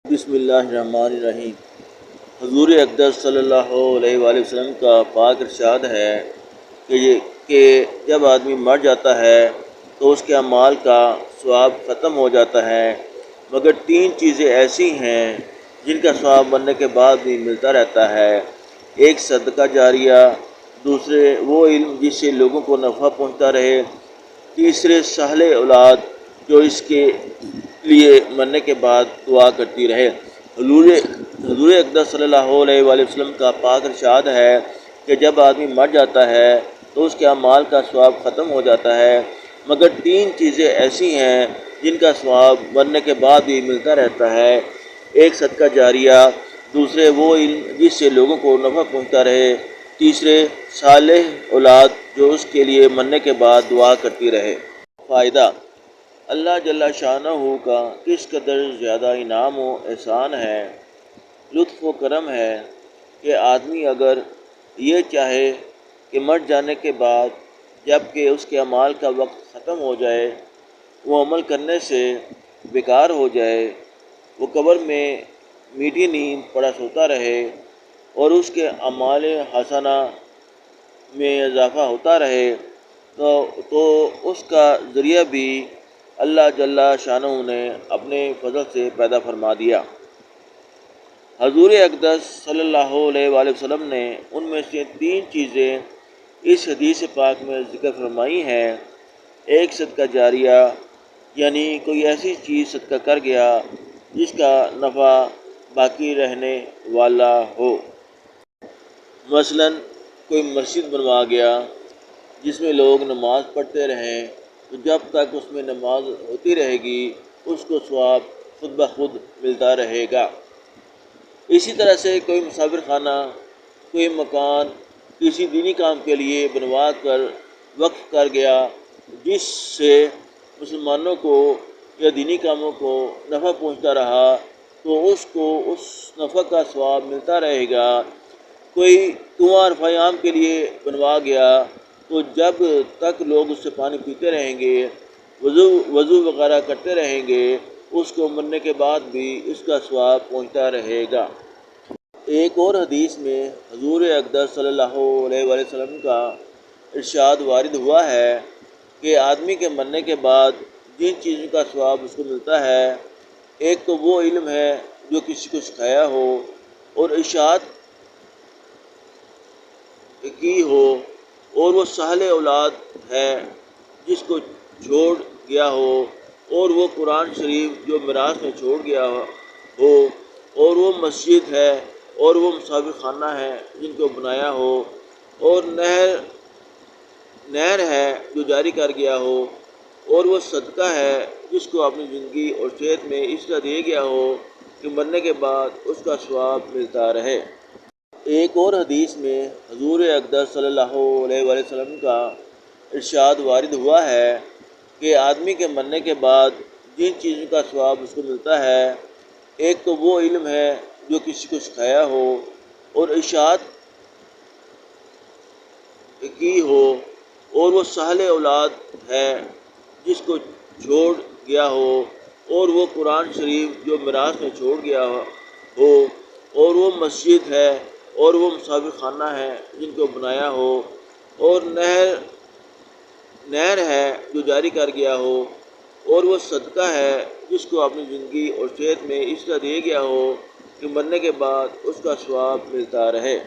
بسم اللہ الرحمن الرحیم۔ حضور اقدس صلی اللہ علیہ وآلہ وسلم کا پاک ارشاد ہے کہ جب آدمی مر جاتا ہے تو اس کے اعمال کا ثواب ختم ہو جاتا ہے، مگر تین چیزیں ایسی ہیں جن کا ثواب مرنے کے بعد بھی ملتا رہتا ہے۔ ایک صدقہ جاریہ، دوسرے وہ علم جس سے لوگوں کو نفع پہنچتا رہے، تیسرے صالح اولاد جو اس کے لیے مرنے کے بعد دعا کرتی رہے۔ حضور اقدس صلی اللہ علیہ وآلہ وسلم کا پاک ارشاد ہے کہ جب آدمی مر جاتا ہے تو اس کے اعمال کا ثواب ختم ہو جاتا ہے، مگر تین چیزیں ایسی ہیں جن کا ثواب مرنے کے بعد بھی ملتا رہتا ہے۔ ایک صدقہ جاریہ، دوسرے وہ علم جس سے لوگوں کو نفع پہنچتا رہے، تیسرے صالح اولاد جو اس کے لیے مرنے کے بعد دعا کرتی رہے۔ فائدہ: اللہ جل شانہ کا کس قدر زیادہ انعام و احسان ہے، لطف و کرم ہے کہ آدمی اگر یہ چاہے کہ مر جانے کے بعد جب کہ اس کے اعمال کا وقت ختم ہو جائے، وہ عمل کرنے سے بیکار ہو جائے، وہ قبر میں میٹھی نیند پڑا سوتا رہے اور اس کے اعمال حسنہ میں اضافہ ہوتا رہے تو اس کا ذریعہ بھی اللہ جل شانہ نے اپنے فضل سے پیدا فرما دیا۔ حضور اقدس صلی اللہ علیہ وآلہ وسلم نے ان میں سے تین چیزیں اس حدیث پاک میں ذکر فرمائی ہیں۔ ایک صدقہ جاریہ، یعنی کوئی ایسی چیز صدقہ کر گیا جس کا نفع باقی رہنے والا ہو، مثلاً کوئی مسجد بنوا گیا جس میں لوگ نماز پڑھتے رہیں تو جب تک اس میں نماز ہوتی رہے گی اس کو ثواب خود بخود ملتا رہے گا۔ اسی طرح سے کوئی مسافر خانہ، کوئی مکان کسی دینی کام کے لیے بنوا کر وقف کر گیا جس سے مسلمانوں کو یا دینی کاموں کو نفع پہنچتا رہا تو اس کو اس نفع کا ثواب ملتا رہے گا۔ کوئی کنواں رفع عام کے لیے بنوا گیا تو جب تک لوگ اس سے پانی پیتے رہیں گے، وضو وغیرہ کرتے رہیں گے، اس کو مرنے کے بعد بھی اس کا ثواب پہنچتا رہے گا۔ ایک اور حدیث میں حضور اقدس صلی اللہ علیہ وآلہ وسلم کا ارشاد وارد ہوا ہے کہ آدمی کے مرنے کے بعد جن چیزوں کا ثواب اس کو ملتا ہے، ایک تو وہ علم ہے جو کسی کو سکھایا ہو اور ارشاد کی ہو، اور وہ صالح اولاد ہے جس کو چھوڑ گیا ہو، اور وہ قرآن شریف جو میراث میں چھوڑ گیا ہو، اور وہ مسجد ہے، اور وہ مسافر خانہ ہے جن کو بنایا ہو، اور نہر ہے جو جاری کر گیا ہو، اور وہ صدقہ ہے جس کو اپنی زندگی اور صحت میں اس طرح دیا گیا ہو کہ مرنے کے بعد اس کا ثواب ملتا رہے۔ ایک اور حدیث میں حضور اقدس صلی اللہ علیہ وآلہ وسلم کا ارشاد وارد ہوا ہے کہ آدمی کے مرنے کے بعد جن چیزوں کا ثواب اس کو ملتا ہے، ایک تو وہ علم ہے جو کسی کو سکھایا ہو اور ارشاد کی ہو، اور وہ صالح اولاد ہے جس کو چھوڑ گیا ہو، اور وہ قرآن شریف جو میراث میں چھوڑ گیا ہو، اور وہ مسجد ہے، اور وہ مسافر خانہ ہے جن کو بنایا ہو، اور نہر ہے جو جاری کر گیا ہو، اور وہ صدقہ ہے جس کو اپنی زندگی اور صحت میں اس طرح دیا گیا ہو کہ مرنے کے بعد اس کا ثواب ملتا رہے۔